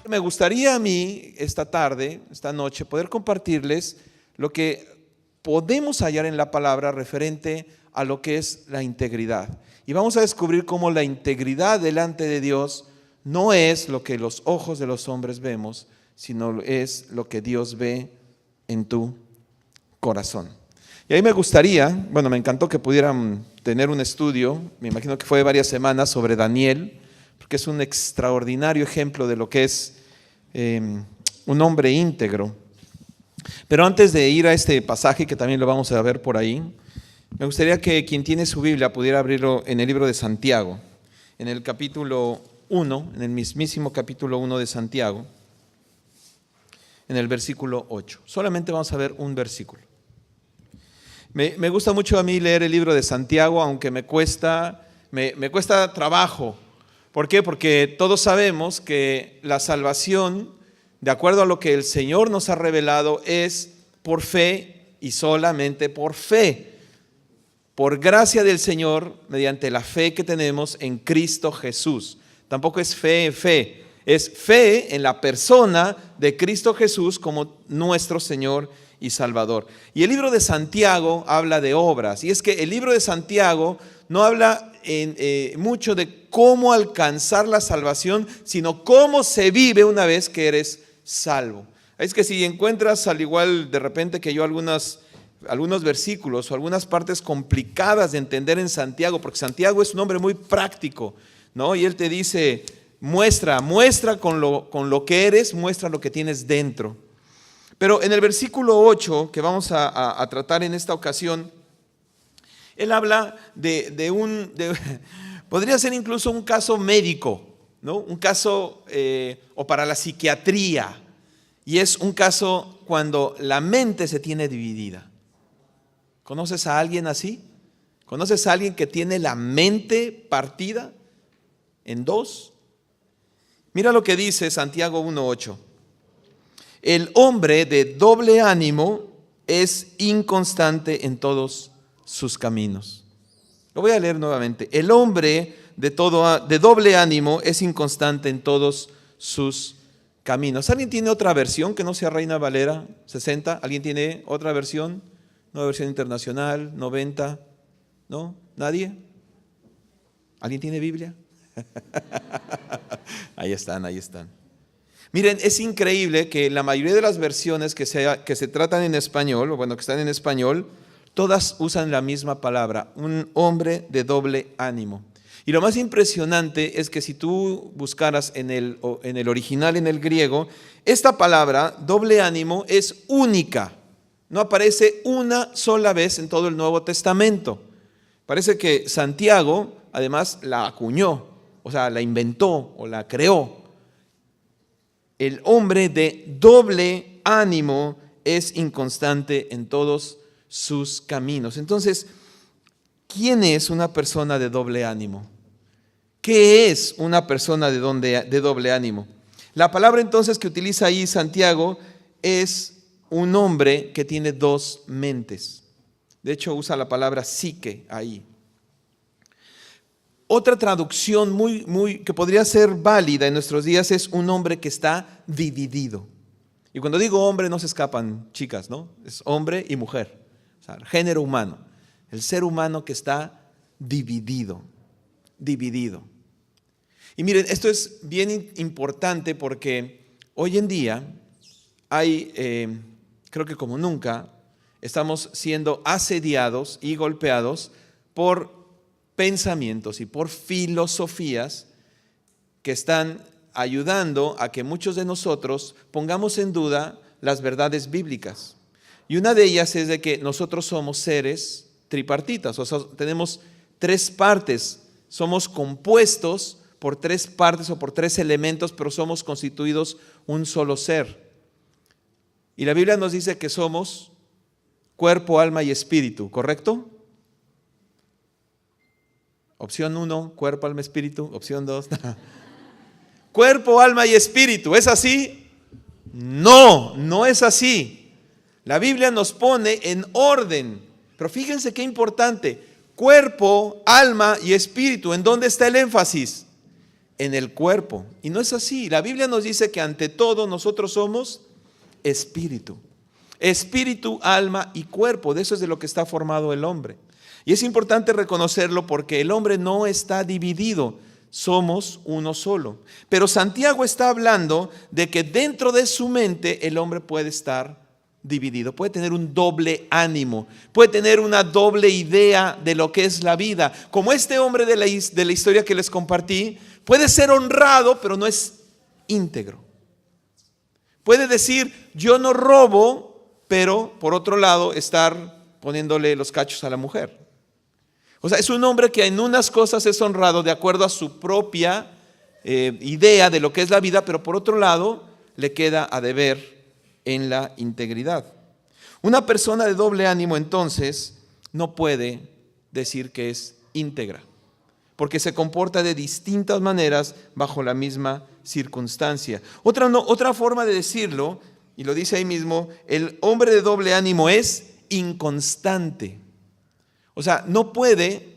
Me gustaría a mí esta tarde, esta noche, poder compartirles lo que podemos hallar en la palabra referente a lo que es la integridad. Y vamos a descubrir cómo la integridad delante de Dios no es lo que los ojos de los hombres vemos, sino es lo que Dios ve en tu corazón. Y ahí me gustaría, me encantó que pudieran tener un estudio, me imagino que fue de varias semanas, sobre Daniel, porque es un extraordinario ejemplo de lo que es un hombre íntegro. Pero antes de ir a este pasaje, que también lo vamos a ver por ahí, me gustaría que quien tiene su Biblia pudiera abrirlo en el libro de Santiago, en el capítulo 1, en el mismísimo capítulo 1 de Santiago, en el versículo 8. Solamente vamos a ver un versículo. Me gusta mucho a mí leer el libro de Santiago, aunque me cuesta trabajo. ¿Por qué? Porque todos sabemos que la salvación, de acuerdo a lo que el Señor nos ha revelado, es por fe y solamente por fe. Por gracia del Señor, mediante la fe que tenemos en Cristo Jesús. Tampoco es fe en fe, es fe en la persona de Cristo Jesús como nuestro Señor y Salvador. Y el libro de Santiago habla de obras. Y es que el libro de Santiago no habla mucho de cómo alcanzar la salvación, sino cómo se vive una vez que eres salvo. Es que si encuentras, al igual de repente que yo, algunos versículos o algunas partes complicadas de entender en Santiago, porque Santiago es un hombre muy práctico, ¿no? Y él te dice, muestra con lo que eres, muestra lo que tienes dentro. Pero en el versículo 8, que vamos a tratar en esta ocasión, él habla podría ser incluso un caso médico, ¿no? Un caso o para la psiquiatría, y es un caso cuando la mente se tiene dividida. ¿Conoces a alguien así? ¿Conoces a alguien que tiene la mente partida en dos? Mira lo que dice Santiago 1:8. El hombre de doble ánimo es inconstante en todos sus caminos. Lo voy a leer nuevamente. El hombre de doble ánimo es inconstante en todos sus caminos. ¿Alguien tiene otra versión que no sea Reina Valera 60? ¿Alguien tiene otra versión? ¿Nueva versión internacional? ¿90? ¿No? ¿Nadie? ¿Alguien tiene Biblia? Ahí están. Miren, es increíble que la mayoría de las versiones que se tratan en español, o que están en español, todas usan la misma palabra, un hombre de doble ánimo. Y lo más impresionante es que si tú buscaras en el original, en el griego, esta palabra, doble ánimo, es única. No aparece una sola vez en todo el Nuevo Testamento. Parece que Santiago, además, la acuñó, o sea, la inventó o la creó. El hombre de doble ánimo es inconstante en todos sus caminos. Entonces, ¿quién es una persona de doble ánimo? ¿Qué es una persona de doble ánimo? La palabra entonces que utiliza ahí Santiago es un hombre que tiene dos mentes. De hecho, usa la palabra psique ahí. Otra traducción que podría ser válida en nuestros días es un hombre que está dividido. Y cuando digo hombre no se escapan chicas, ¿no? Es hombre y mujer, o sea, el género humano, el ser humano que está dividido. Y miren, esto es bien importante porque hoy en día hay, creo que como nunca, estamos siendo asediados y golpeados por pensamientos y por filosofías que están ayudando a que muchos de nosotros pongamos en duda las verdades bíblicas. Y una de ellas es de que nosotros somos seres tripartitas, o sea, tenemos tres partes, somos compuestos por tres partes o por tres elementos, pero somos constituidos un solo ser. Y la Biblia nos dice que somos cuerpo, alma y espíritu, ¿correcto? Opción 1, cuerpo, alma, espíritu. Opción 2, cuerpo, alma y espíritu. ¿Es así? No es así. La Biblia nos pone en orden. Pero fíjense qué importante. Cuerpo, alma y espíritu. ¿En dónde está el énfasis? en el cuerpo. Y no es así. La Biblia nos dice que ante todo nosotros somos espíritu. Espíritu, alma y cuerpo. De eso es de lo que está formado el hombre. Y es importante reconocerlo porque el hombre no está dividido. Somos uno solo. Pero Santiago está hablando de que dentro de su mente el hombre puede estar dividido, puede tener un doble ánimo, puede tener una doble idea de lo que es la vida. Como este hombre de la historia que les compartí, puede ser honrado, pero no es íntegro. Puede decir, yo no robo, pero por otro lado estar poniéndole los cachos a la mujer. O sea, es un hombre que en unas cosas es honrado de acuerdo a su propia idea de lo que es la vida, pero por otro lado le queda a deber en la integridad. Una persona de doble ánimo entonces no puede decir que es íntegra, porque se comporta de distintas maneras bajo la misma circunstancia. Otra forma de decirlo, y lo dice ahí mismo, el hombre de doble ánimo es inconstante. O sea, no puede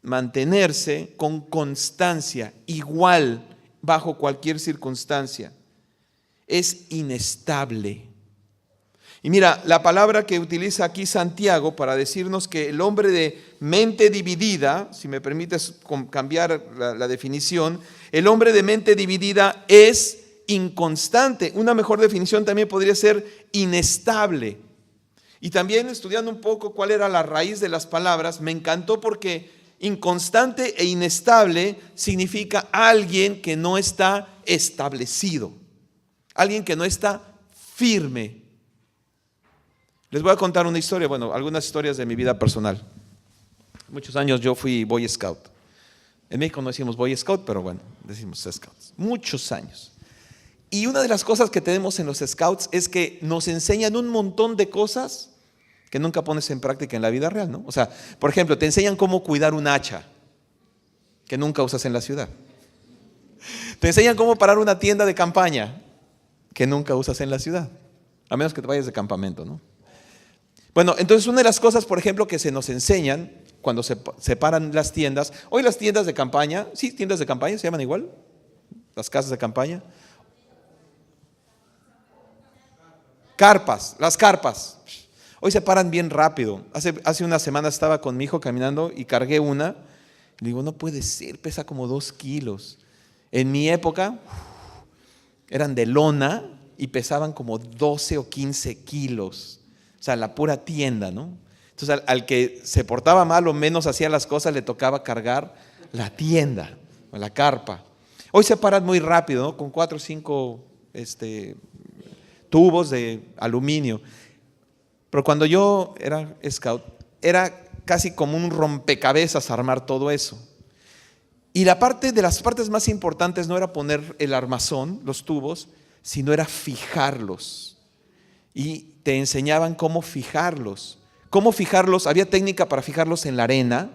mantenerse con constancia, igual bajo cualquier circunstancia. Es inestable. Y mira, la palabra que utiliza aquí Santiago para decirnos que el hombre de mente dividida, si me permites cambiar la definición, el hombre de mente dividida es inconstante. Una mejor definición también podría ser inestable. Y también estudiando un poco cuál era la raíz de las palabras, me encantó porque inconstante e inestable significa alguien que no está establecido, alguien que no está firme. Les voy a contar una historia, algunas historias de mi vida personal. Muchos años yo fui Boy Scout. En México no decimos Boy Scout, pero decimos Scouts. Muchos años. Y una de las cosas que tenemos en los Scouts es que nos enseñan un montón de cosas que nunca pones en práctica en la vida real, ¿no? O sea, por ejemplo, te enseñan cómo cuidar un hacha, que nunca usas en la ciudad. Te enseñan cómo parar una tienda de campaña, que nunca usas en la ciudad, a menos que te vayas de campamento, ¿no? Entonces una de las cosas, por ejemplo, que se nos enseñan cuando se paran las tiendas, hoy las tiendas de campaña, sí, tiendas de campaña, se llaman igual, las casas de campaña. Carpas, las carpas. Hoy se paran bien rápido. Hace una semana estaba con mi hijo caminando y cargué una. Le digo, no puede ser, pesa como 2 kilos. En mi época eran de lona y pesaban como 12 o 15 kilos. O sea, la pura tienda, ¿no? Entonces al que se portaba mal o menos hacía las cosas, le tocaba cargar la tienda, la carpa. Hoy se paran muy rápido, ¿no? Con 4 o 5 tubos de aluminio. Pero cuando yo era scout, era casi como un rompecabezas armar todo eso. Y de las partes más importantes no era poner el armazón, los tubos, sino era fijarlos. Y te enseñaban cómo fijarlos. Cómo fijarlos, había técnica para fijarlos en la arena,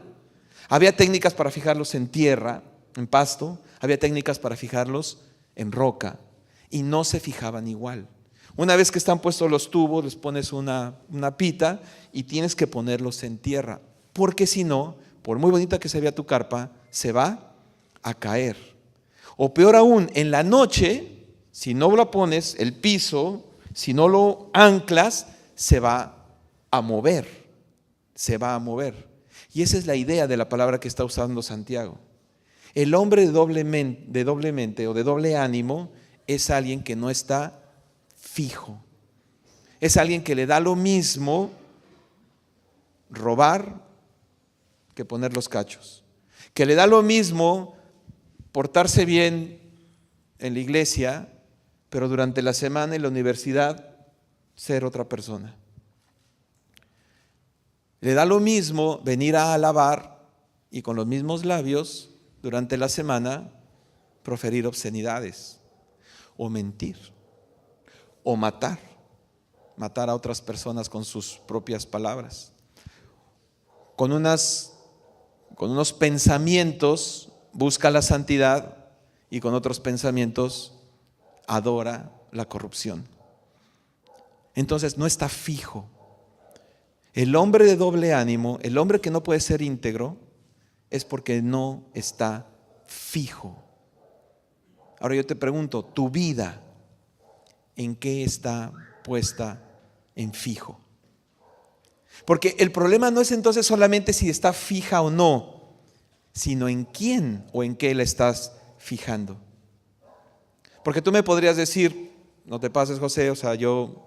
había técnicas para fijarlos en tierra, en pasto, había técnicas para fijarlos en roca. Y no se fijaban igual. Una vez que están puestos los tubos, les pones una pita y tienes que ponerlos en tierra, porque si no, por muy bonita que se vea tu carpa, se va a caer. O peor aún, en la noche, si no lo pones, el piso, si no lo anclas, se va a mover. Se va a mover. Y esa es la idea de la palabra que está usando Santiago. El hombre de doble mente o de doble ánimo es alguien que no está fijo. Es alguien que le da lo mismo robar que poner los cachos. Que le da lo mismo portarse bien en la iglesia, pero durante la semana en la universidad ser otra persona. Le da lo mismo venir a alabar y con los mismos labios durante la semana proferir obscenidades o mentir. O matar a otras personas con sus propias palabras. Con unos pensamientos busca la santidad y con otros pensamientos adora la corrupción. Entonces no está fijo. El hombre de doble ánimo, el hombre que no puede ser íntegro, es porque no está fijo. Ahora yo te pregunto, ¿tu vida en qué está puesta en fijo? Porque el problema no es entonces solamente si está fija o no, sino en quién o en qué la estás fijando. Porque tú me podrías decir, no te pases, José, o sea, yo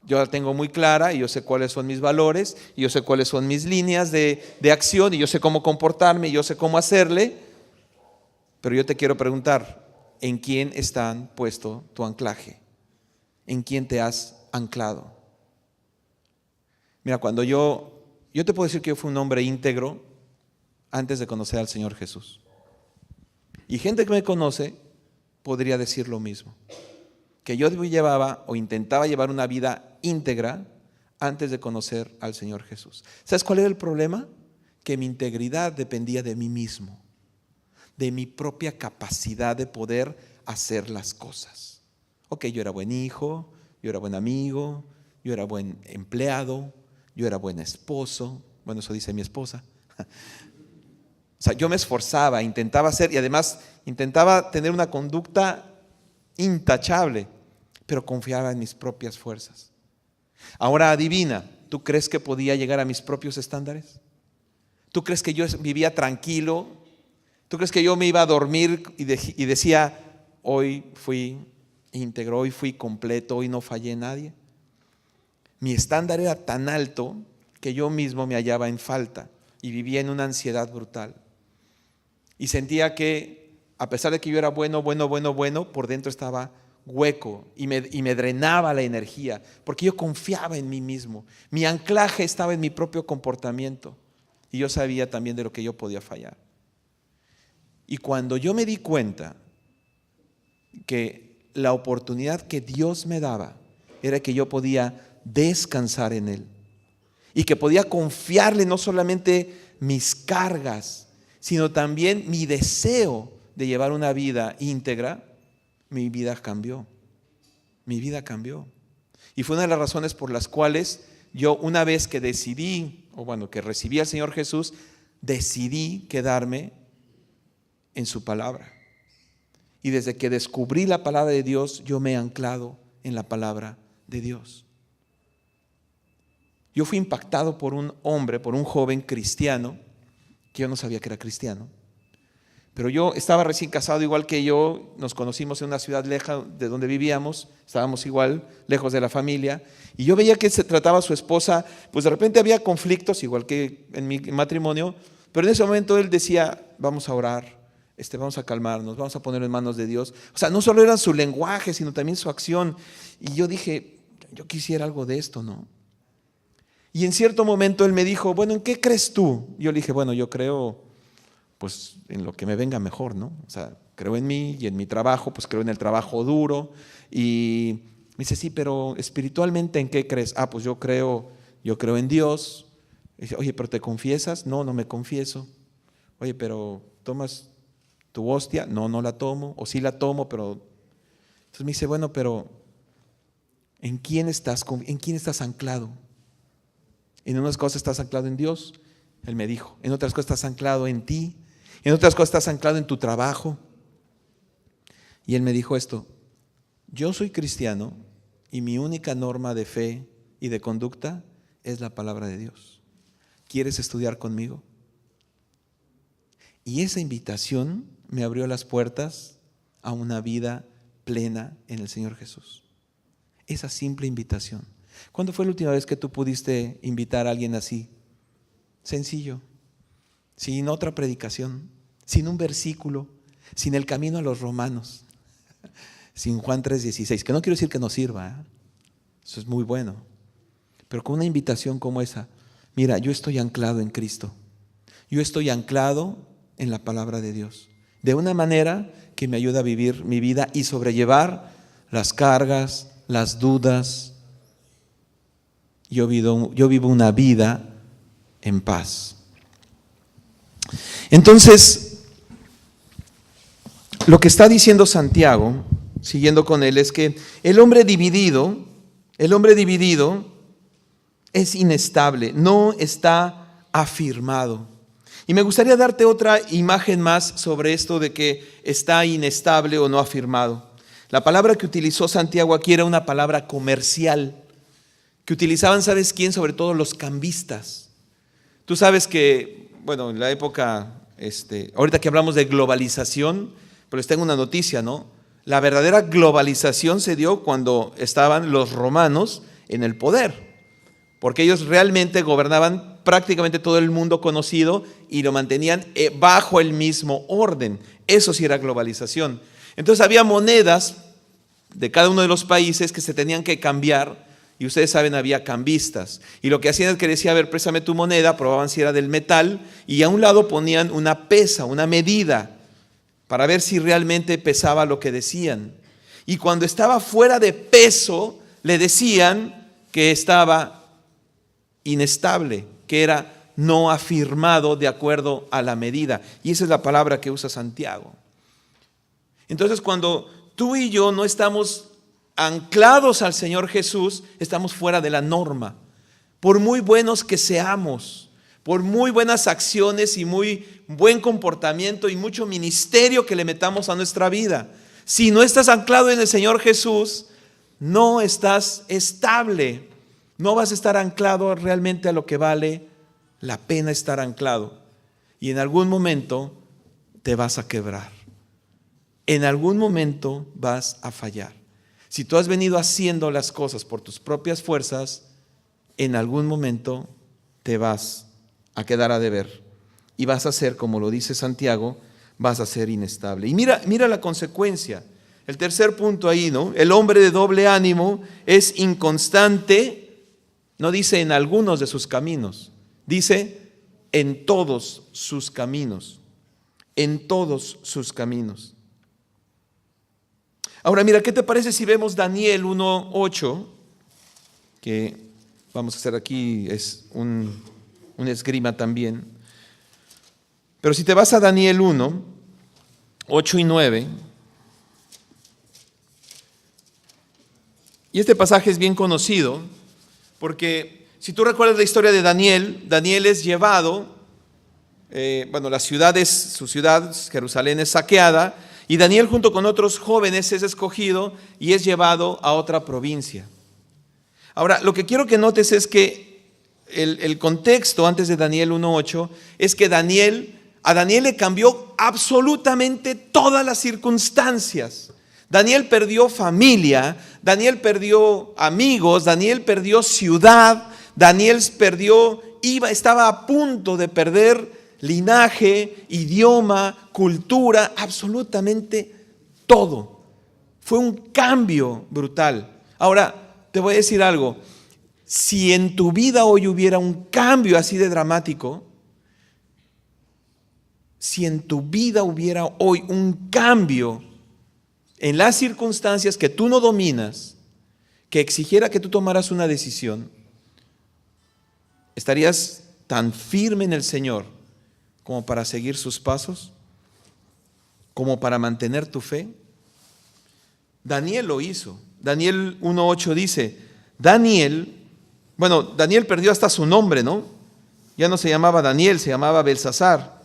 la tengo muy clara y yo sé cuáles son mis valores y yo sé cuáles son mis líneas de acción y yo sé cómo comportarme y yo sé cómo hacerle. Pero yo te quiero preguntar, ¿en quién está puesto tu anclaje? ¿En quién te has anclado? Mira, cuando yo te puedo decir que yo fui un hombre íntegro antes de conocer al Señor Jesús. Y gente que me conoce podría decir lo mismo. Que yo llevaba o intentaba llevar una vida íntegra antes de conocer al Señor Jesús. ¿Sabes cuál era el problema? Que mi integridad dependía de mí mismo, de mi propia capacidad de poder hacer las cosas. Ok, yo era buen hijo, yo era buen amigo, yo era buen empleado, yo era buen esposo. Bueno, eso dice mi esposa. O sea, yo me esforzaba, intentaba hacer y además intentaba tener una conducta intachable, pero confiaba en mis propias fuerzas. Ahora adivina, ¿tú crees que podía llegar a mis propios estándares? ¿Tú crees que yo vivía tranquilo? ¿Tú crees que yo me iba a dormir y decía, hoy fui íntegro, hoy fui completo, hoy no fallé en nadie? Mi estándar era tan alto que yo mismo me hallaba en falta y vivía en una ansiedad brutal. Y sentía que a pesar de que yo era bueno, por dentro estaba hueco y me drenaba la energía, porque yo confiaba en mí mismo. Mi anclaje estaba en mi propio comportamiento y yo sabía también de lo que yo podía fallar. Y cuando yo me di cuenta que la oportunidad que Dios me daba era que yo podía descansar en Él y que podía confiarle no solamente mis cargas, sino también mi deseo de llevar una vida íntegra, mi vida cambió. Mi vida cambió. Y fue una de las razones por las cuales yo, una vez que que recibí al Señor Jesús, decidí quedarme en su palabra. Y desde que descubrí la palabra de Dios, yo me he anclado en la palabra de Dios. Yo fui impactado por un hombre, por un joven cristiano, que yo no sabía que era cristiano. Pero yo estaba recién casado igual que yo, nos conocimos en una ciudad lejana de donde vivíamos, estábamos igual, lejos de la familia, y yo veía que se trataba a su esposa, pues de repente había conflictos, igual que en mi matrimonio, pero en ese momento él decía, vamos a orar, vamos a calmarnos, vamos a poner en manos de Dios. O sea, no solo era su lenguaje, sino también su acción. Y yo dije, yo quisiera algo de esto, ¿no? Y en cierto momento él me dijo, bueno, ¿en qué crees tú? Yo le dije, bueno, yo creo pues en lo que me venga mejor, ¿no? O sea, creo en mí y en mi trabajo, pues creo en el trabajo duro. Y me dice, sí, pero espiritualmente, ¿en qué crees? Pues yo creo en Dios. Y dice, oye, ¿pero te confiesas? No, no me confieso. Oye, ¿pero tomas tu hostia? No, no la tomo. O sí la tomo, pero... Entonces me dice, bueno, pero ¿en quién estás anclado? En unas cosas estás anclado en Dios, él me dijo. En otras cosas estás anclado en ti. En otras cosas estás anclado en tu trabajo. Y él me dijo esto, yo soy cristiano y mi única norma de fe y de conducta es la palabra de Dios. ¿Quieres estudiar conmigo? Y esa invitación me abrió las puertas a una vida plena en el Señor Jesús. Esa simple invitación. ¿Cuándo fue la última vez que tú pudiste invitar a alguien así? Sencillo, sin otra predicación, sin un versículo, sin el camino a los romanos, sin Juan 3:16, que no quiero decir que no sirva, ¿eh? Eso es muy bueno, pero con una invitación como esa, mira, yo estoy anclado en Cristo, yo estoy anclado en la palabra de Dios, de una manera que me ayuda a vivir mi vida y sobrellevar las cargas, las dudas. Yo vivo una vida en paz. Entonces, lo que está diciendo Santiago, siguiendo con él, es que el hombre dividido es inestable, no está afirmado. Y me gustaría darte otra imagen más sobre esto de que está inestable o no afirmado. La palabra que utilizó Santiago aquí era una palabra comercial, que utilizaban, ¿sabes quién? Sobre todo los cambistas. Tú sabes que, bueno, en la época, ahorita que hablamos de globalización, pero les tengo una noticia, ¿no? La verdadera globalización se dio cuando estaban los romanos en el poder, porque ellos realmente gobernaban prácticamente todo el mundo conocido y lo mantenían bajo el mismo orden. Eso sí era globalización. Entonces había monedas de cada uno de los países que se tenían que cambiar, y ustedes saben, había cambistas. Y lo que hacían es que decía, a ver, préstame tu moneda, probaban si era del metal, y a un lado ponían una pesa, una medida, para ver si realmente pesaba lo que decían. Y cuando estaba fuera de peso, le decían que estaba inestable, que era no afirmado de acuerdo a la medida. Y esa es la palabra que usa Santiago. Entonces, cuando tú y yo no estamos anclados al Señor Jesús, estamos fuera de la norma. Por muy buenos que seamos, por muy buenas acciones y muy buen comportamiento y mucho ministerio que le metamos a nuestra vida, si no estás anclado en el Señor Jesús, no estás estable. No vas a estar anclado realmente a lo que vale la pena estar anclado. Y en algún momento te vas a quebrar. En algún momento vas a fallar. Si tú has venido haciendo las cosas por tus propias fuerzas, en algún momento te vas a quedar a deber. Y vas a ser, como lo dice Santiago, vas a ser inestable. Y mira la consecuencia. El tercer punto ahí, ¿no? El hombre de doble ánimo es inconstante. No dice en algunos de sus caminos, dice en todos sus caminos, en todos sus caminos. Ahora mira, ¿qué te parece si vemos Daniel 1:8? Que vamos a hacer aquí, es un esgrima también. Pero si te vas a Daniel 1:8 y 9, y este pasaje es bien conocido, porque si tú recuerdas la historia de Daniel, Daniel es llevado, su ciudad, Jerusalén, es saqueada, y Daniel junto con otros jóvenes es escogido y es llevado a otra provincia. Ahora, lo que quiero que notes es que el contexto antes de Daniel 1:8 es que a Daniel le cambió absolutamente todas las circunstancias. Daniel perdió familia, Daniel perdió amigos, Daniel perdió ciudad, Daniel estaba a punto de perder linaje, idioma, cultura, absolutamente todo. Fue un cambio brutal. Ahora, te voy a decir algo. Si en tu vida hoy hubiera un cambio así de dramático, si en tu vida hubiera hoy un cambio en las circunstancias que tú no dominas, que exigiera que tú tomaras una decisión, ¿estarías tan firme en el Señor como para seguir sus pasos? ¿Como para mantener tu fe? Daniel lo hizo. Daniel 1:8 dice, Daniel perdió hasta su nombre, ¿no? Ya no se llamaba Daniel, se llamaba Belsasar.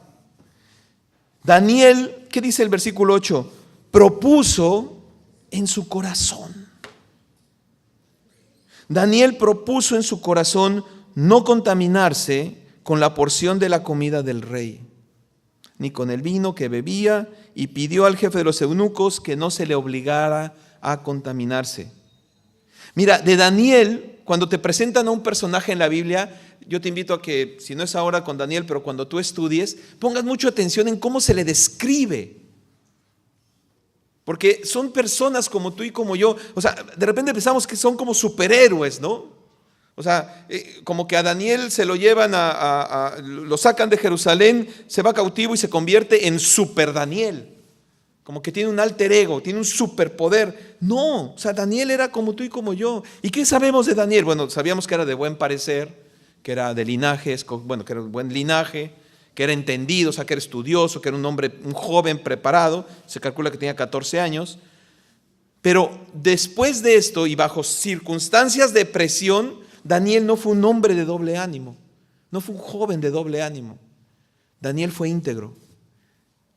Daniel, ¿qué dice el versículo 8? Propuso en su corazón. Daniel propuso en su corazón no contaminarse con la porción de la comida del rey, ni con el vino que bebía, y pidió al jefe de los eunucos que no se le obligara a contaminarse. Mira, de Daniel, cuando te presentan a un personaje en la Biblia, yo te invito a que, si no es ahora con Daniel, pero cuando tú estudies, pongas mucha atención en cómo se le describe. Porque son personas como tú y como yo. O sea, de repente pensamos que son como superhéroes, ¿no? O sea, como que a Daniel se lo llevan lo sacan de Jerusalén, se va cautivo y se convierte en super Daniel. Como que tiene un alter ego, tiene un superpoder. No, o sea, Daniel era como tú y como yo. ¿Y qué sabemos de Daniel? Bueno, sabíamos que era de buen parecer, que era de linaje, que era un buen linaje, que era entendido, o sea, que era estudioso, que era un joven preparado. Se calcula que tenía 14 años. Pero después de esto y bajo circunstancias de presión, Daniel no fue un hombre de doble ánimo, no fue un joven de doble ánimo. Daniel fue íntegro.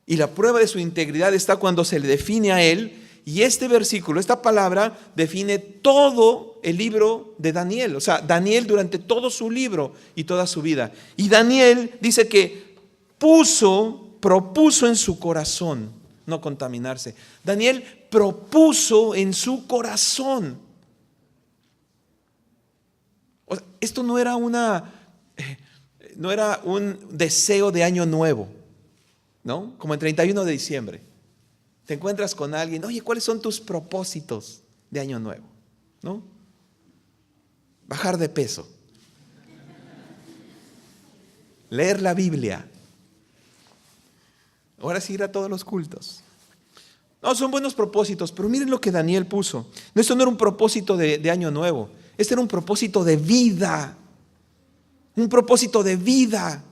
Y la prueba de su integridad está cuando se le define a él. Y este versículo, esta palabra, define todo el libro de Daniel. O sea, Daniel durante todo su libro y toda su vida. Y Daniel dice que propuso en su corazón no contaminarse. Daniel propuso en su corazón. O sea, esto no era un deseo de año nuevo, ¿no? Como el 31 de diciembre. Te encuentras con alguien, oye, ¿cuáles son tus propósitos de año nuevo? ¿No? Bajar de peso. Leer la Biblia. Ahora sí ir a todos los cultos. No, son buenos propósitos, pero miren lo que Daniel puso. No, esto no era un propósito de año nuevo. Este era un propósito de vida. Un propósito de vida.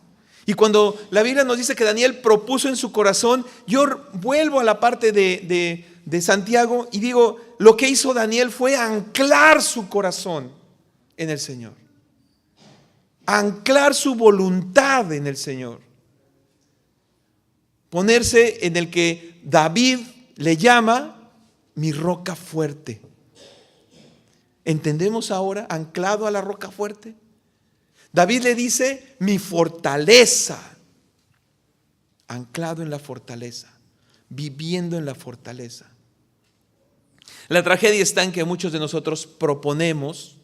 Y cuando la Biblia nos dice que Daniel propuso en su corazón, yo vuelvo a la parte de Santiago y digo, lo que hizo Daniel fue anclar su corazón en el Señor. Anclar su voluntad en el Señor. Ponerse en el que David le llama mi roca fuerte. ¿Entendemos ahora? Anclado a la roca fuerte. David le dice mi fortaleza. Anclado en la fortaleza. Viviendo en la fortaleza. La tragedia está en que muchos de nosotros proponemos,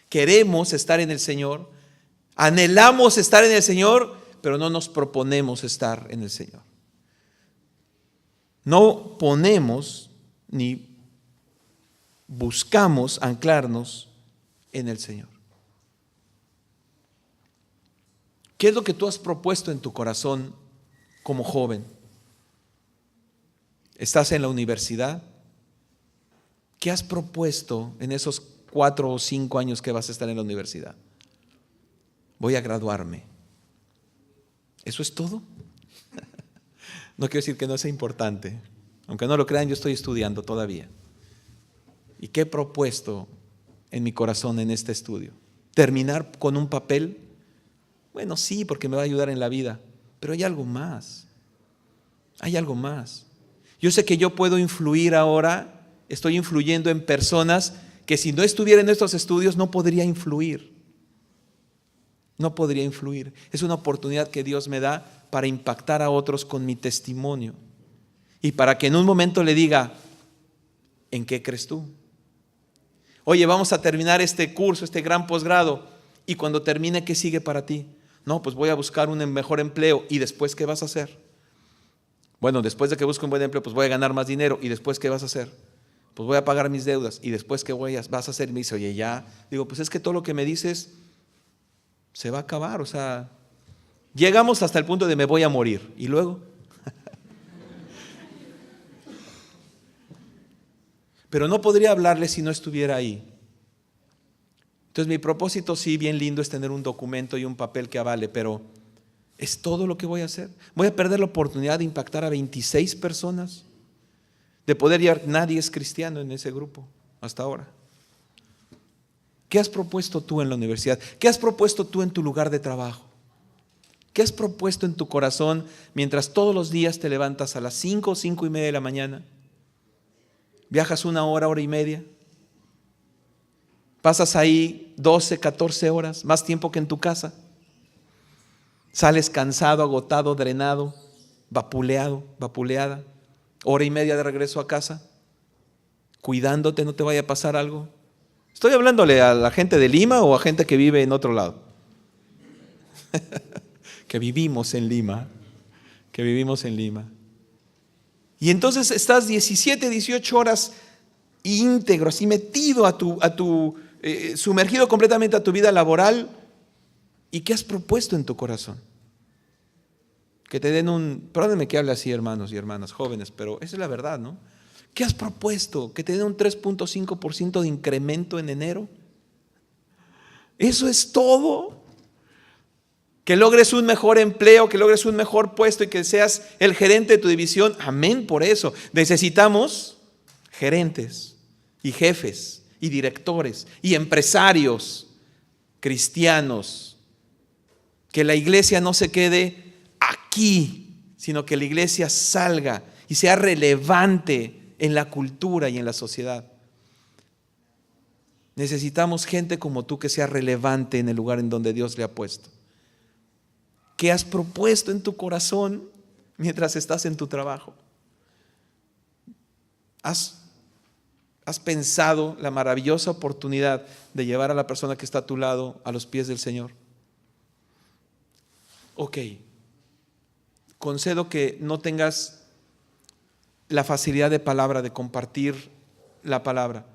queremos estar en el Señor, anhelamos estar en el Señor, pero no nos proponemos estar en el Señor. No ponemos ni buscamos anclarnos en el Señor. ¿Qué es lo que tú has propuesto en tu corazón como joven? ¿Estás en la universidad? ¿Qué has propuesto en esos 4 o 5 años que vas a estar en la universidad? Voy a graduarme. ¿Eso es todo? No quiero decir que no sea importante. Aunque no lo crean, yo estoy estudiando todavía. ¿Y qué he propuesto en mi corazón en este estudio? ¿Terminar con un papel? Bueno, sí, porque me va a ayudar en la vida. Pero hay algo más. Hay algo más. Yo sé que yo puedo influir ahora. Estoy influyendo en personas que si no estuviera en estos estudios no podría influir. No podría influir. Es una oportunidad que Dios me da para impactar a otros con mi testimonio. Y para que en un momento le diga, ¿en qué crees tú? Oye, vamos a terminar este curso, este gran posgrado. Y cuando termine, ¿qué sigue para ti? No, pues voy a buscar un mejor empleo. ¿Y después qué vas a hacer? Bueno, después de que busque un buen empleo, pues voy a ganar más dinero. ¿Y después qué vas a hacer? Pues voy a pagar mis deudas. ¿Y después qué vas a hacer? Y me dice, oye, ya. Digo, pues es que todo lo que me dices se va a acabar. O sea, llegamos hasta el punto de me voy a morir. ¿Y luego? Pero no podría hablarle si no estuviera ahí. Entonces mi propósito, sí, bien lindo, es tener un documento y un papel que avale, pero ¿es todo lo que voy a hacer? ¿Voy a perder la oportunidad de impactar a 26 personas? De poder llevar, nadie es cristiano en ese grupo hasta ahora. ¿Qué has propuesto tú en la universidad? ¿Qué has propuesto tú en tu lugar de trabajo? ¿Qué has propuesto en tu corazón mientras todos los días te levantas a las 5 o 5 y media de la mañana? Viajas 1 hora, hora y media. Pasas ahí 12, 14 horas, más tiempo que en tu casa. Sales cansado, agotado, drenado, vapuleada. Hora y media de regreso a casa, cuidándote, no te vaya a pasar algo. Estoy hablándole a la gente de Lima o a gente que vive en otro lado. Que vivimos en Lima. Y entonces estás 17, 18 horas íntegro, así metido sumergido completamente a tu vida laboral. ¿Y qué has propuesto en tu corazón? Que te den perdónenme que hable así, hermanos y hermanas jóvenes, pero esa es la verdad, ¿no? ¿Qué has propuesto? ¿Que te den un 3.5% de incremento en enero? ¿Eso es todo? Que logres un mejor empleo, que logres un mejor puesto y que seas el gerente de tu división. Amén por eso. Necesitamos gerentes y jefes y directores y empresarios cristianos. Que la iglesia no se quede aquí aquí, sino que la iglesia salga y sea relevante en la cultura y en la sociedad. Necesitamos gente como tú que sea relevante en el lugar en donde Dios le ha puesto. ¿Qué has propuesto en tu corazón mientras estás en tu trabajo? ¿Has pensado la maravillosa oportunidad de llevar a la persona que está a tu lado a los pies del Señor? Ok, concedo que no tengas la facilidad de palabra, de compartir la palabra.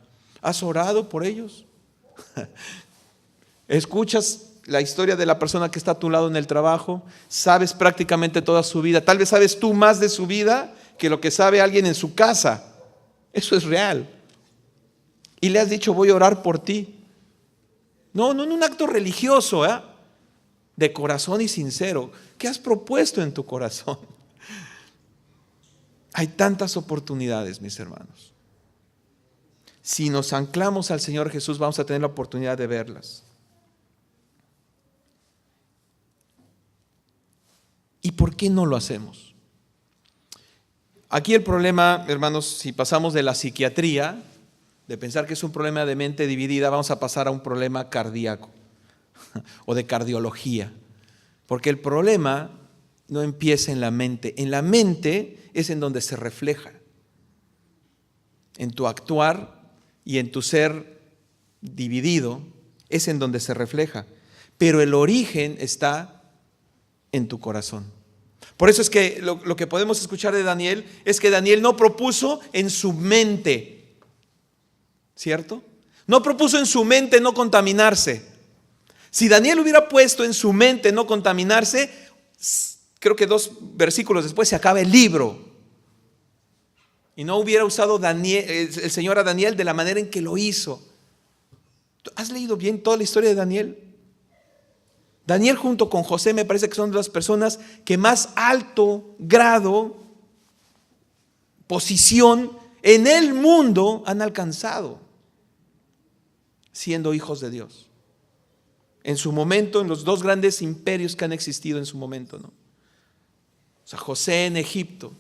¿Has orado por ellos? ¿Escuchas la historia de la persona que está a tu lado en el trabajo? ¿Sabes prácticamente toda su vida? Tal vez sabes tú más de su vida que lo que sabe alguien en su casa. Eso es real. Y le has dicho, voy a orar por ti. No en un acto religioso, de corazón y sincero. ¿Qué has propuesto en tu corazón? Hay tantas oportunidades, mis hermanos. Si nos anclamos al Señor Jesús, vamos a tener la oportunidad de verlas. ¿Y por qué no lo hacemos? Aquí el problema, hermanos, si pasamos de la psiquiatría, de pensar que es un problema de mente dividida, vamos a pasar a un problema cardíaco o de cardiología. Porque el problema no empieza en la mente. En la mente es en donde se refleja. En tu actuar y en tu ser dividido es en donde se refleja. Pero el origen está en tu corazón. Por eso es que lo que podemos escuchar de Daniel es que Daniel no propuso en su mente, ¿cierto? No propuso en su mente no contaminarse. Si Daniel hubiera puesto en su mente no contaminarse, creo que 2 versículos después se acaba el libro. Y no hubiera usado el Señor a Daniel de la manera en que lo hizo. ¿Has leído bien toda la historia de Daniel? Daniel junto con José me parece que son de las personas que más alto grado, posición en el mundo han alcanzado, siendo hijos de Dios. En su momento, en los 2 grandes imperios que han existido en su momento, ¿no? O sea, José en Egipto,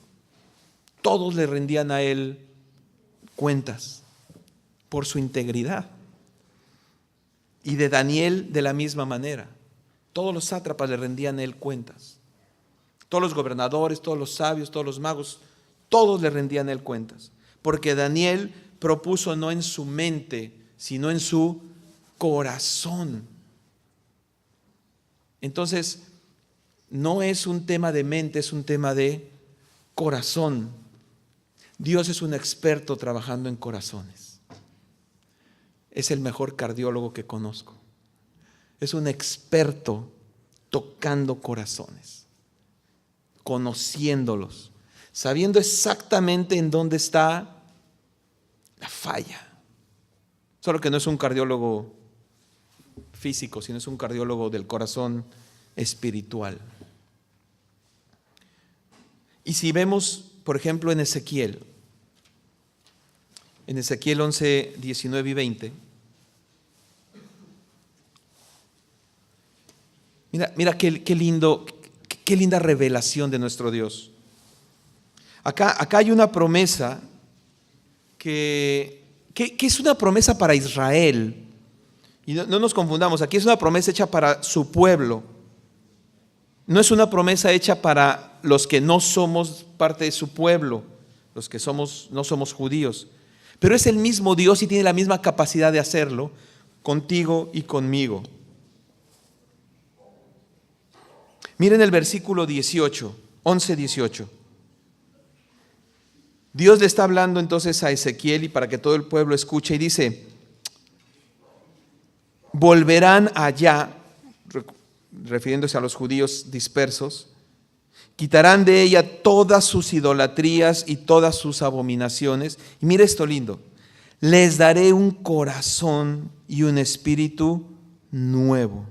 todos le rendían a él cuentas por su integridad. Y de Daniel de la misma manera. Todos los sátrapas le rendían a él cuentas. Todos los gobernadores, todos los sabios, todos los magos, todos le rendían a él cuentas. Porque Daniel propuso no en su mente, sino en su corazón. Entonces, no es un tema de mente, es un tema de corazón. Dios es un experto trabajando en corazones. Es el mejor cardiólogo que conozco. Es un experto tocando corazones, conociéndolos, sabiendo exactamente en dónde está la falla. Solo que no es un cardiólogo físico, sino es un cardiólogo del corazón espiritual. Y si vemos, por ejemplo, en Ezequiel 11, 19 y 20, mira qué linda revelación de nuestro Dios. Acá hay una promesa que es una promesa para Israel. Y no nos confundamos, aquí es una promesa hecha para su pueblo. No es una promesa hecha para los que no somos parte de su pueblo, los que no somos judíos. Pero es el mismo Dios y tiene la misma capacidad de hacerlo contigo y conmigo. Miren el versículo 18, 11, 18. Dios le está hablando entonces a Ezequiel y para que todo el pueblo escuche y dice: volverán allá, refiriéndose a los judíos dispersos, quitarán de ella todas sus idolatrías y todas sus abominaciones. Y mire esto lindo: les daré un corazón y un espíritu nuevo.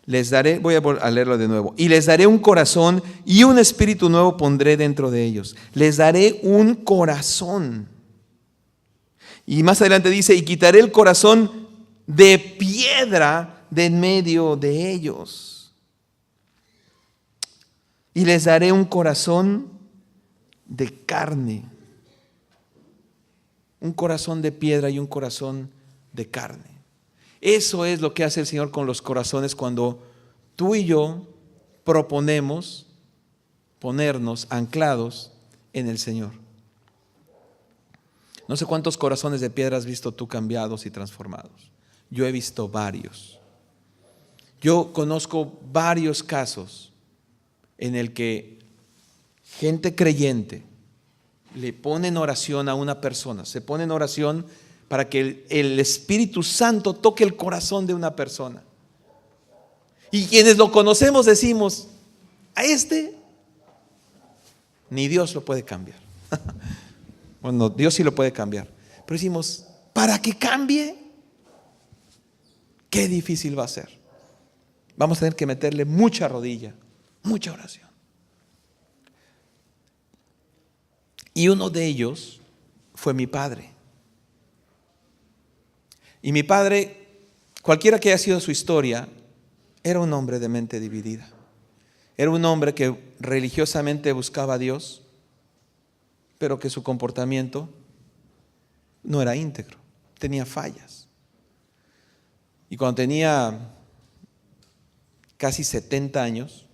Les daré, voy a leerlo de nuevo. Y les daré un corazón y un espíritu nuevo pondré dentro de ellos. Les daré un corazón. Y más adelante dice: y quitaré el corazón de piedra de en medio de ellos. y les daré un corazón de carne. Un corazón de piedra y un corazón de carne. Eso es lo que hace el Señor con los corazones cuando tú y yo proponemos ponernos anclados en el Señor. No sé cuántos corazones de piedra has visto tú cambiados y transformados. Yo he visto varios. Yo conozco varios casos en el que gente creyente le pone en oración a una persona, se pone en oración para que el Espíritu Santo toque el corazón de una persona. Y quienes lo conocemos decimos, a este ni Dios lo puede cambiar. Bueno, Dios sí lo puede cambiar. Pero decimos, para que cambie, qué difícil va a ser. Vamos a tener que meterle mucha rodilla, mucha oración. Y uno de ellos fue mi padre. Y mi padre, cualquiera que haya sido su historia, era un hombre de mente dividida. Era un hombre que religiosamente buscaba a Dios, pero que su comportamiento no era íntegro, tenía fallas. Y cuando tenía casi 70 años,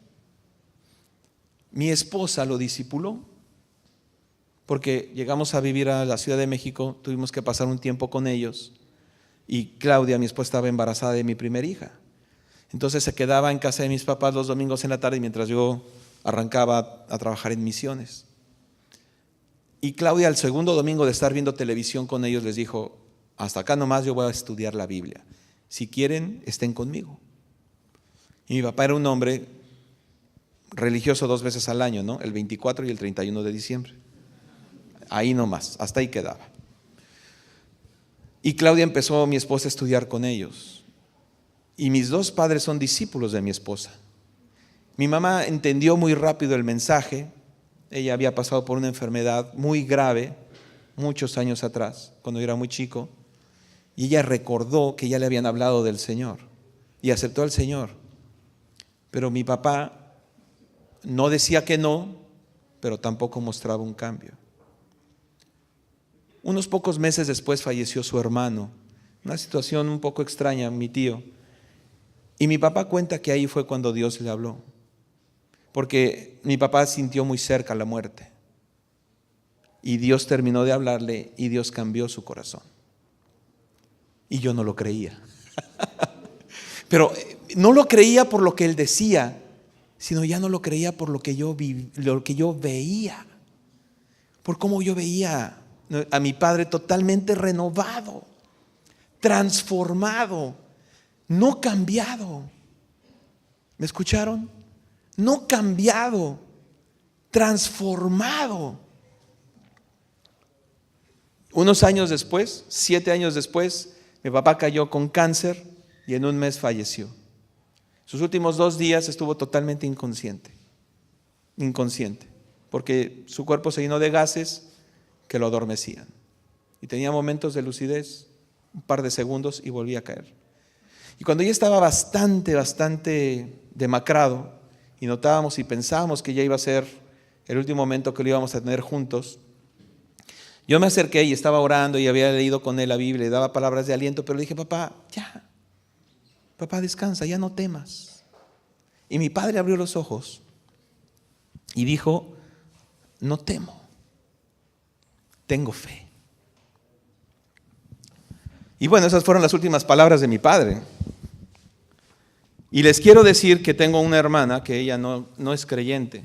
mi esposa lo discipuló, porque llegamos a vivir a la Ciudad de México, tuvimos que pasar un tiempo con ellos, y Claudia, mi esposa, estaba embarazada de mi primera hija. Entonces se quedaba en casa de mis papás los domingos en la tarde mientras yo arrancaba a trabajar en misiones. Y Claudia, al segundo domingo de estar viendo televisión con ellos, les dijo, hasta acá nomás yo voy a estudiar la Biblia. Si quieren, estén conmigo. Y mi papá era un hombre religioso 2 veces al año, ¿no? El 24 y el 31 de diciembre. Ahí nomás, hasta ahí quedaba. Y Claudia empezó, mi esposa, a estudiar con ellos. Y mis 2 padres son discípulos de mi esposa. Mi mamá entendió muy rápido el mensaje. Ella había pasado por una enfermedad muy grave muchos años atrás, cuando yo era muy chico. Y ella recordó que ya le habían hablado del Señor y aceptó al Señor. Pero mi papá no decía que no, pero tampoco mostraba un cambio. Unos pocos meses después falleció su hermano. Una situación un poco extraña, mi tío. Y mi papá cuenta que ahí fue cuando Dios le habló. Porque mi papá sintió muy cerca la muerte. Y Dios terminó de hablarle y Dios cambió su corazón. Y yo no lo creía. Pero no lo creía por lo que él decía, sino ya no lo creía por lo que yo veía. Por cómo yo veía a mi padre totalmente renovado, transformado, no cambiado. ¿Me escucharon? No cambiado, transformado. Unos años después, 7 años después, mi papá cayó con cáncer y en un mes falleció. Sus últimos 2 días estuvo totalmente inconsciente, porque su cuerpo se llenó de gases que lo adormecían. Y tenía momentos de lucidez, un par de segundos y volvía a caer. Y cuando ya estaba bastante demacrado y notábamos y pensábamos que ya iba a ser el último momento que lo íbamos a tener juntos, yo me acerqué y estaba orando y había leído con él la Biblia y daba palabras de aliento, pero le dije, papá, descansa, ya no temas. Y mi padre abrió los ojos y dijo, no temo, tengo fe. Y bueno, esas fueron las últimas palabras de mi padre. Y les quiero decir que tengo una hermana que ella no es creyente.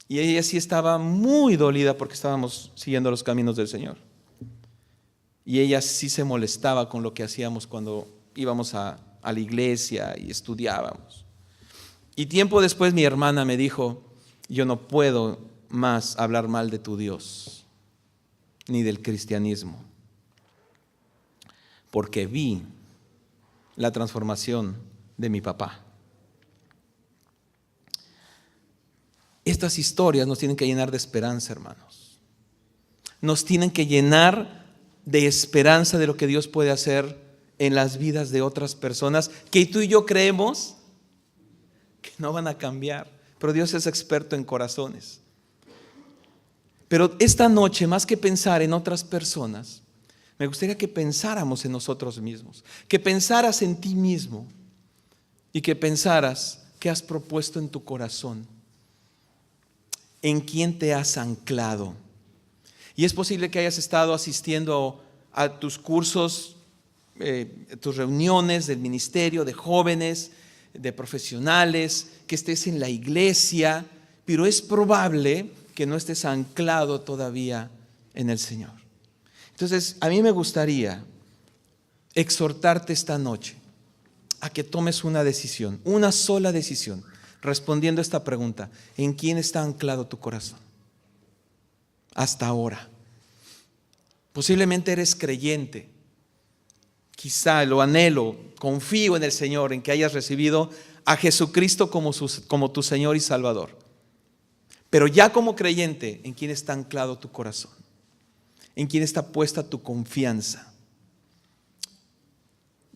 Y ella sí estaba muy dolida porque estábamos siguiendo los caminos del Señor. Y ella sí se molestaba con lo que hacíamos cuando íbamos a la iglesia y estudiábamos. Y tiempo después mi hermana me dijo, yo no puedo más hablar mal de tu Dios, ni del cristianismo, porque vi la transformación de mi papá. Estas historias nos tienen que llenar de esperanza, hermanos. Nos tienen que llenar de esperanza de lo que Dios puede hacer en las vidas de otras personas que tú y yo creemos que no van a cambiar. pero Dios es experto en corazones. Pero esta noche, más que pensar en otras personas, me gustaría que pensáramos en nosotros mismos, que pensaras en ti mismo y que pensaras qué has propuesto en tu corazón, en quién te has anclado. Y es posible que hayas estado asistiendo a tus cursos, tus reuniones del ministerio, de jóvenes, de profesionales, que estés en la iglesia, pero es probable que no estés anclado todavía en el Señor. Entonces, a mí me gustaría exhortarte esta noche a que tomes una decisión, una sola decisión, respondiendo a esta pregunta: ¿en quién está anclado tu corazón? Hasta ahora. Posiblemente eres creyente, quizá lo anhelo, confío en el Señor, en que hayas recibido a Jesucristo como tu Señor y Salvador. Pero ya como creyente, ¿en quién está anclado tu corazón? ¿En quién está puesta tu confianza?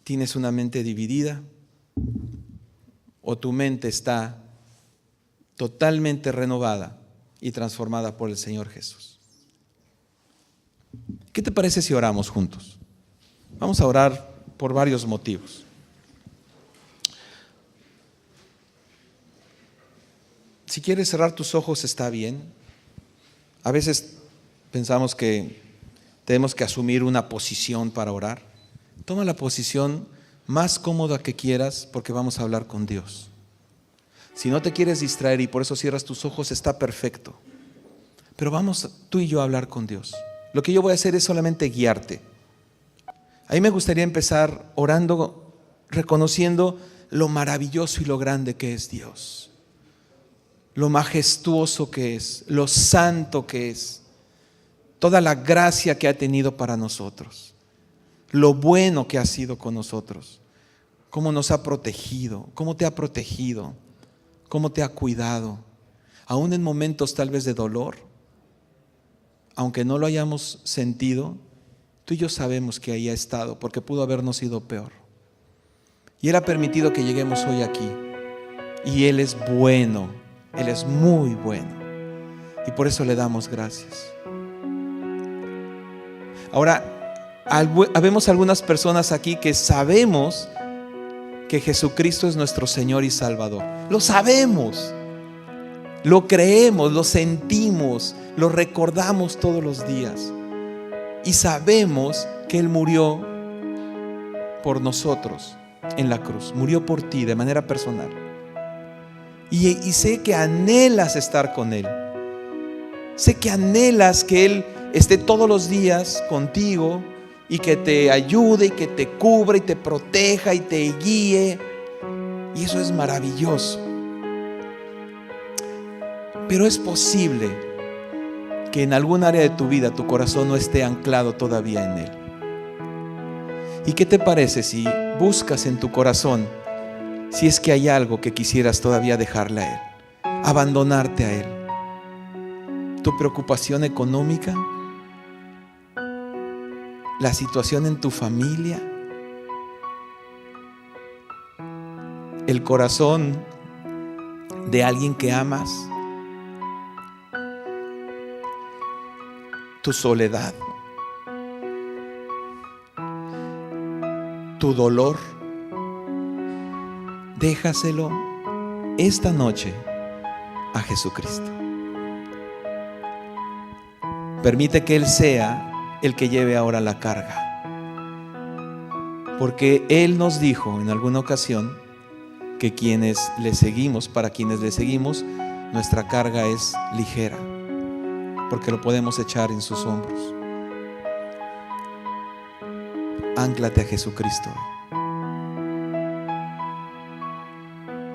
¿Tienes una mente dividida? ¿O tu mente está totalmente renovada y transformada por el Señor Jesús? ¿Qué te parece si oramos juntos? Vamos a orar por varios motivos. Si quieres cerrar tus ojos, está bien. A veces pensamos que tenemos que asumir una posición para orar. Toma la posición más cómoda que quieras, porque vamos a hablar con Dios. Si no te quieres distraer y por eso cierras tus ojos, está perfecto. Pero vamos tú y yo a hablar con Dios. Lo que yo voy a hacer es solamente guiarte. A mí me gustaría empezar orando, reconociendo lo maravilloso y lo grande que es Dios, lo majestuoso que es, lo santo que es, toda la gracia que ha tenido para nosotros, lo bueno que ha sido con nosotros, cómo nos ha protegido, cómo te ha protegido, cómo te ha cuidado, aún en momentos tal vez de dolor, aunque no lo hayamos sentido. Tú y yo sabemos que ahí ha estado, porque pudo habernos ido peor. Y Él ha permitido que lleguemos hoy aquí. Y Él es bueno, Él es muy bueno. Y por eso le damos gracias. Ahora, habemos algunas personas aquí que sabemos que Jesucristo es nuestro Señor y Salvador. Lo sabemos, lo creemos, lo sentimos, lo recordamos todos los días. Y sabemos que Él murió por nosotros en la cruz. Murió por ti de manera personal. Y sé que anhelas estar con Él. Sé que anhelas que Él esté todos los días contigo y que te ayude y que te cubra y te proteja y te guíe. Y eso es maravilloso. Pero es posible que en algún área de tu vida tu corazón no esté anclado todavía en Él. ¿Y qué te parece si buscas en tu corazón si es que hay algo que quisieras todavía dejarle a Él, abandonarte a Él? ¿Tu preocupación económica? ¿La situación en tu familia? ¿El corazón de alguien que amas? ¿Tu soledad? ¿Tu dolor? Déjaselo esta noche a Jesucristo. Permite que Él sea el que lleve ahora la carga. Porque Él nos dijo en alguna ocasión que para quienes le seguimos, nuestra carga es ligera, porque lo podemos echar en sus hombros. Ánclate a Jesucristo.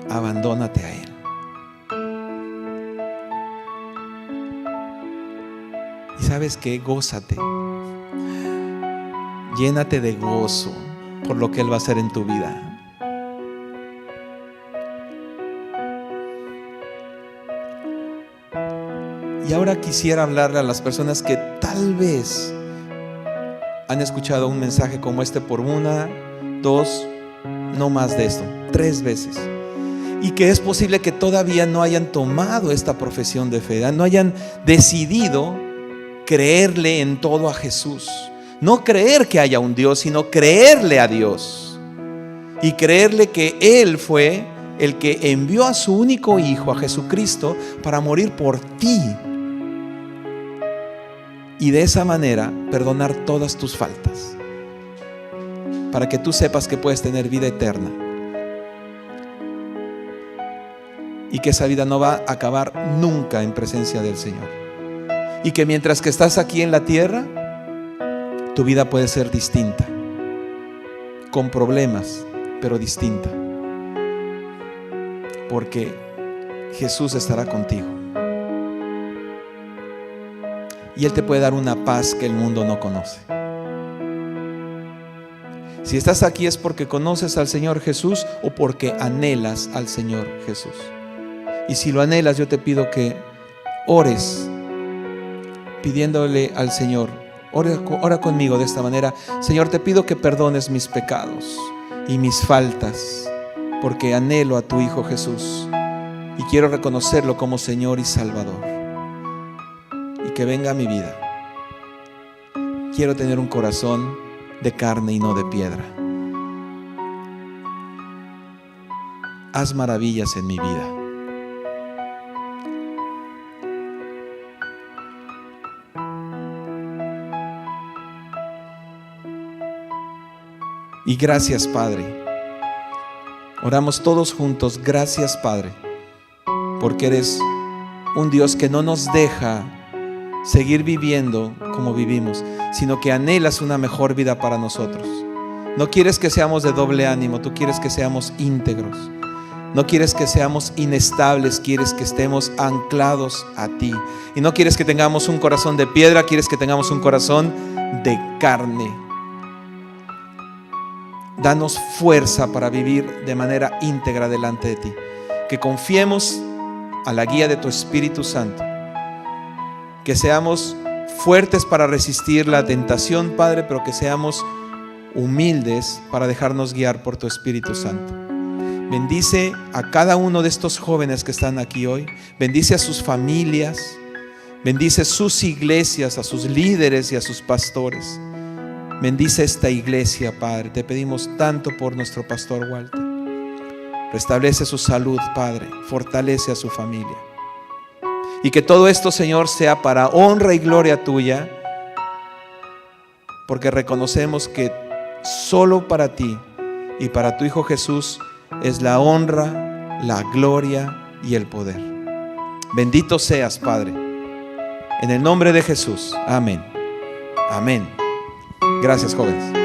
Abandónate a Él. Y ¿sabes qué? Gózate. Llénate de gozo por lo que Él va a hacer en tu vida. Y ahora quisiera hablarle a las personas que tal vez han escuchado un mensaje como este por 1, 2, no más de esto, 3 veces. y que es posible que todavía no hayan tomado esta profesión de fe, no hayan decidido creerle en todo a Jesús. No creer que haya un Dios, sino creerle a Dios y creerle que Él fue el que envió a su único Hijo, a Jesucristo, para morir por ti y de esa manera perdonar todas tus faltas, para que tú sepas que puedes tener vida eterna y que esa vida no va a acabar nunca en presencia del Señor, y que mientras que estás aquí en la tierra, tu vida puede ser distinta, con problemas, pero distinta, porque Jesús estará contigo y Él te puede dar una paz que el mundo no conoce. Si estás aquí es porque conoces al Señor Jesús o porque anhelas al Señor Jesús. Y si lo anhelas, yo te pido que ores pidiéndole al Señor. Ora conmigo de esta manera: Señor, te pido que perdones mis pecados y mis faltas, porque anhelo a tu Hijo Jesús y quiero reconocerlo como Señor y Salvador, y que venga a mi vida. Quiero tener un corazón de carne y no de piedra. Haz maravillas en mi vida. Y gracias, Padre. Oramos todos juntos: gracias, Padre, porque eres un Dios que no nos deja seguir viviendo como vivimos, sino que anhelas una mejor vida para nosotros. No quieres que seamos de doble ánimo, tú quieres que seamos íntegros. No quieres que seamos inestables, quieres que estemos anclados a ti. Y no quieres que tengamos un corazón de piedra, quieres que tengamos un corazón de carne. Danos fuerza para vivir de manera íntegra delante de ti. Que confiemos a la guía de tu Espíritu Santo. Que seamos fuertes para resistir la tentación, Padre, pero que seamos humildes para dejarnos guiar por tu Espíritu Santo. Bendice a cada uno de estos jóvenes que están aquí hoy. Bendice a sus familias. Bendice sus iglesias, a sus líderes y a sus pastores. Bendice esta iglesia, Padre. Te pedimos tanto por nuestro pastor Walter. Restablece su salud, Padre. Fortalece a su familia. Y que todo esto, Señor, sea para honra y gloria tuya, porque reconocemos que solo para ti y para tu Hijo Jesús es la honra, la gloria y el poder. Bendito seas, Padre. En el nombre de Jesús. Amén. Amén. Gracias, jóvenes.